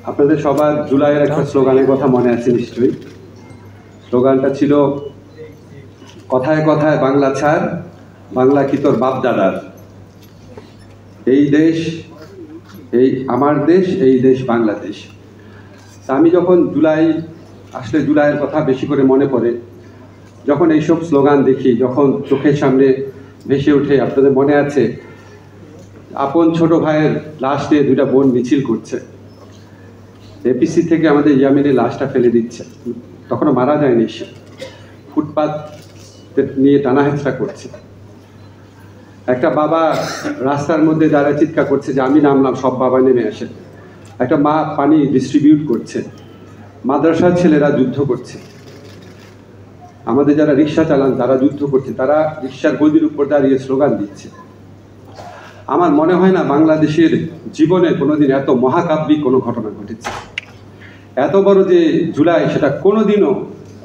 আপনাদের সবার জুলাইয়ের একটা স্লোগানের কথা মনে আছে নিশ্চয়ই। স্লোগানটা ছিল, কথায় কথায় বাংলা ছাড়, বাংলা কি তোর বাপ দাদার। এই দেশ, এই আমার দেশ, এই দেশ বাংলাদেশ। তা আমি যখন জুলাইয়ের কথা বেশি করে মনে পড়ে, যখন এইসব স্লোগান দেখি, যখন চোখের সামনে ভেসে ওঠে, আপনাদের মনে আছে আপন ছোট ভাইয়ের লাশ নিয়ে দুইটা বোন মিছিল করছে, এপিসি থেকে আমাদের ইয়ামিনের লাশটা ফেলে দিচ্ছে, তখনও মারা যায়নি, সে ফুটপাত নিয়ে টানা হেঁচড়া করছে। একটা বাবা রাস্তার মধ্যে দাঁড়ায় চিৎকার করছে যে আমি নামলাম, সব বাবা নেমে আসে। একটা মা পানি ডিস্ট্রিবিউট করছে। মাদ্রাসার ছেলেরা যুদ্ধ করছে। আমাদের যারা রিক্সা চালান তারা যুদ্ধ করছে, তারা রিক্সার গদির উপর দাঁড়িয়ে স্লোগান দিচ্ছে। আমার মনে হয় না বাংলাদেশের জীবনে কোনোদিন এত মহাকাব্যিক কোনো ঘটনা ঘটেছে। এত বড় যে জুলাই, সেটা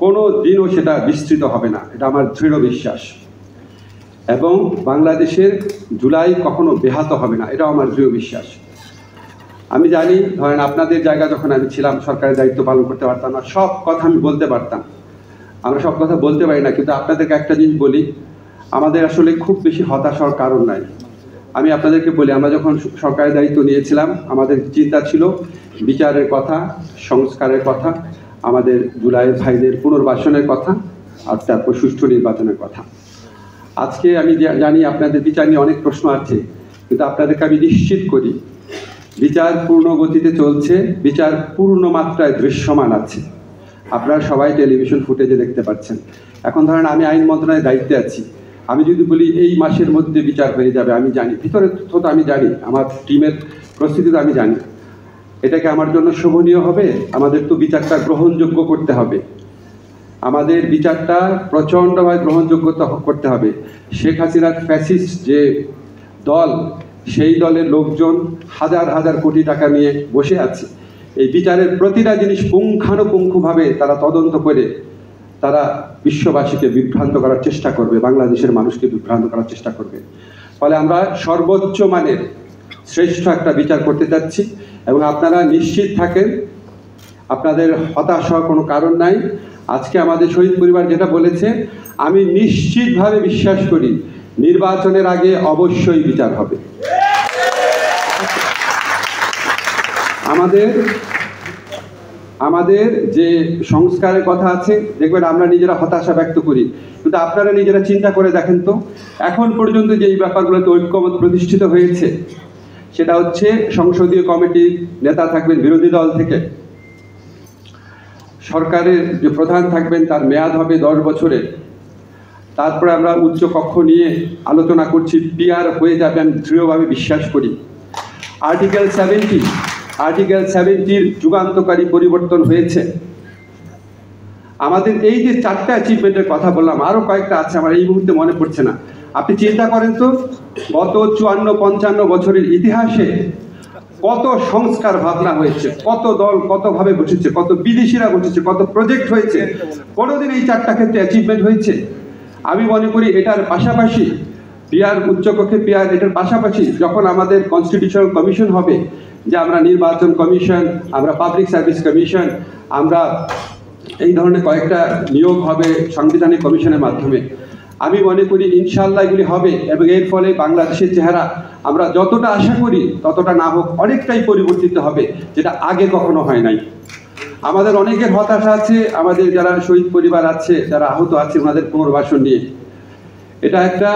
কোনোদিনও সেটা বিস্তৃত হবে না, এটা আমার দৃঢ় বিশ্বাস। এবং বাংলাদেশের জুলাই কখনো ব্যাহত হবে না, এটাও আমার দৃঢ় বিশ্বাস। আমি জানি, ধরেন আপনাদের জায়গা যখন আমি ছিলাম, সরকারের দায়িত্ব পালন করতে পারতাম না, সব কথা আমি বলতে পারতাম। আমরা সব কথা বলতে পারি না, কিন্তু আপনাদেরকে একটা জিনিস বলি, আমাদের আসলে খুব বেশি হতাশ হওয়ার কারণ নাই। আমি আপনাদেরকে বলি, আমরা যখন সরকারের দায়িত্ব নিয়েছিলাম, আমাদের চিন্তা ছিল বিচারের কথা, সংস্কারের কথা, আমাদের জুলাইয়ের ভাইদের পুনর্বাসনের কথা, আর তারপর সুষ্ঠু নির্বাচনের কথা। আজকে আমি জানি আপনাদের বিচার নিয়ে অনেক প্রশ্ন আছে, কিন্তু আপনাদেরকে আমি নিশ্চিত করি বিচার পূর্ণ গতিতে চলছে, বিচার পূর্ণ মাত্রায় দৃশ্যমান আছে। আপনারা সবাই টেলিভিশন ফুটেজে দেখতে পাচ্ছেন। এখন ধরেন আমি আইন মন্ত্রণালয়ের দায়িত্বে আছি, আমি যদি বলি এই মাসের মধ্যে বিচার হয়ে যাবে, আমি জানি ভিতরে তো আমি জানি, আমার টিমের প্রস্তুতি তো আমি জানি, এটাকে আমার জন্য শোভনীয় হবে? আমাদের তো বিচারটা গ্রহণযোগ্য করতে হবে, আমাদের বিচারটা প্রচণ্ডভাবে গ্রহণযোগ্য করতে হবে। শেখ হাসিনার ফ্যাসিস্ট যে দল, সেই দলের লোকজন হাজার হাজার কোটি টাকা নিয়ে বসে আছে। এই বিচারের প্রতিটা জিনিস পুঙ্খানুপুঙ্খভাবে তারা তদন্ত করে তারা বিশ্ববাসীকে বিভ্রান্ত করার চেষ্টা করবে, বাংলাদেশের মানুষকে বিভ্রান্ত করার চেষ্টা করবে। ফলে আমরা সর্বোচ্চ মানের শ্রেষ্ঠ একটা বিচার করতে যাচ্ছি, এবং আপনারা নিশ্চিত থাকেন, আপনাদের হতাশ হওয়ার কোনো কারণ নাই। আজকে আমাদের শহীদ পরিবার যেটা বলেছে, আমি নিশ্চিতভাবে বিশ্বাস করি নির্বাচনের আগে অবশ্যই বিচার হবে। আমাদের যে সংস্কারের কথা আছে, দেখবেন আমরা নিজেরা হতাশা ব্যক্ত করি, কিন্তু আপনারা নিজেরা চিন্তা করে দেখেন তো, এখন পর্যন্ত যে এই ব্যাপারগুলোতে ঐক্যমত প্রতিষ্ঠিত হয়েছে, সেটা হচ্ছে সংসদীয় কমিটির নেতা থাকবেন বিরোধী দল থেকে, সরকারের যে প্রধান থাকবেন তার মেয়াদ হবে 10 বছরের, তারপরে আমরা উচ্চ কক্ষ নিয়ে আলোচনা করছি, পিআর হয়ে যাবে আমি দৃঢ়ভাবে বিশ্বাস করি। আর্টিকেল 70-র যুগান্তকারী পরিবর্তন হয়েছে। আমাদের এই যে 4টা অ্যাচিভমেন্টের কথা বললাম, আরও কয়েকটা আছে, আমার এই মুহূর্তে মনে পড়ছে না। আপনি চিন্তা করেন তো, গত 54-55 বছরের ইতিহাসে কত সংস্কার ভাবনা হয়েছে, কত দল কতভাবে বসেছে, কত বিদেশিরা বসেছে, কত প্রজেক্ট হয়েছে। কোনোদিন এই 4টা ক্ষেত্রে অ্যাচিভমেন্ট হয়েছে? আমি মনে করি এটার পাশাপাশি পিআর, উচ্চকক্ষে পিআর, এটার পাশাপাশি যখন আমাদের কনস্টিটিউশনাল কমিশন হবে, যে আমরা নির্বাচন কমিশন, আমরা পাবলিক সার্ভিস কমিশন, আমরা এই ধরনের কয়েকটা নিয়োগ হবে সাংবিধানিক কমিশনের মাধ্যমে, আমি মনে করি ইনশাআল্লাহ এগুলি হবে, এবং এর ফলে বাংলাদেশের চেহারা আমরা যতটা আশা করি ততটা না হোক অনেকটাই পরিবর্তিত হবে, যেটা আগে কখনো হয় নাই। আমাদের অনেকের হতাশা আছে, আমাদের যারা শহীদ পরিবার আছে, যারা আহত আছে, ওনাদের পুনর্বাসন নিয়ে। এটা একটা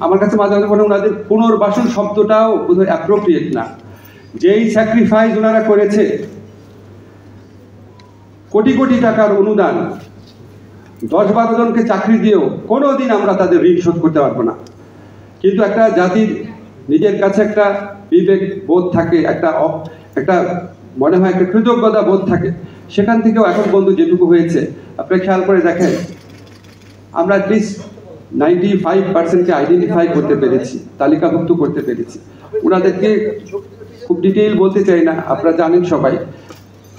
আমার কাছে মাঝে মাঝে মনে হয় ওনাদের পুনর্বাসন শব্দটাও বোধহয় অ্যাপ্রোপ্রিয়েট না। যেই স্যাক্রিফাইস ওনারা করেছে, কোটি কোটি টাকার অনুদান, 10-12 জনকে চাকরি দিয়েও কোনোদিন আমরা তাদের ঋণ শোধ করতে পারবো না। কিন্তু একটা জাতির নিজের কাছে একটা বিবেক বোধ থাকে, একটা মনে হয় একটা কৃতজ্ঞতা বোধ থাকে, সেখান থেকেও এখন বন্ধু যেটুকু হয়েছে, আপনি খেয়াল করে দেখেন, আমরা অ্যাটলিস্ট 95%কে আইডেন্টিফাই করতে পেরেছি, তালিকাভুক্ত করতে পেরেছি। ওনাদেরকে খুব ডিটেইল বলতে চাই না, আপনারা জানেন সবাই,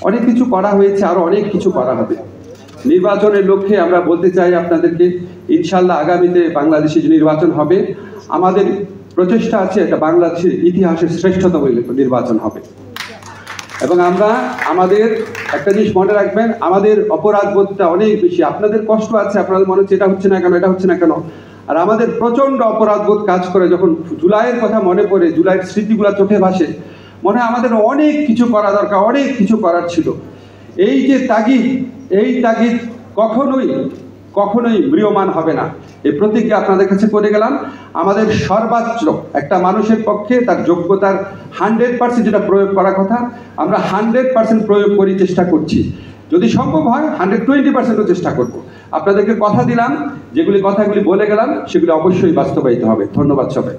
অনেক কিছু করা হয়েছে, আরও অনেক কিছু করা হবে। নির্বাচনের লক্ষ্যে আমরা বলতে চাই আপনাদেরকে, ইনশাআল্লাহ আগামীতে বাংলাদেশে যে নির্বাচন হবে, আমাদের প্রচেষ্টা আছে এটা বাংলাদেশের ইতিহাসের শ্রেষ্ঠতম নির্বাচন হবে। এবং আমরা আমাদের একটা জিনিস মনে রাখবেন, আমাদের অপরাধবোধটা অনেক বেশি। আপনাদের কষ্ট আছে, আপনাদের মনে হচ্ছে এটা হচ্ছে না কেন, এটা হচ্ছে না কেন, আর আমাদের প্রচণ্ড অপরাধবোধ কাজ করে। যখন জুলাইয়ের কথা মনে পড়ে, জুলাইয়ের স্মৃতিগুলো চোখে ভাসে, মনে হয় আমাদের অনেক কিছু করা দরকার, অনেক কিছু করার ছিল। এই যে তাগিদ, এই তাগিদ কখনোই ম্রিয়মান হবে না। এই প্রতিজ্ঞা আপনাদের কাছে করে গেলাম। আমাদের সর্বোচ্চ একটা মানুষের পক্ষে তার যোগ্যতার 100% যেটা প্রয়োগ করার কথা, আমরা 100% প্রয়োগ করি, চেষ্টা করছি। যদি সম্ভব হয় 120%ও চেষ্টা করব। আপনাদেরকে কথা দিলাম, যেগুলি কথাগুলি বলে গেলাম সেগুলি অবশ্যই বাস্তবায়িত হবে। ধন্যবাদ সবাই।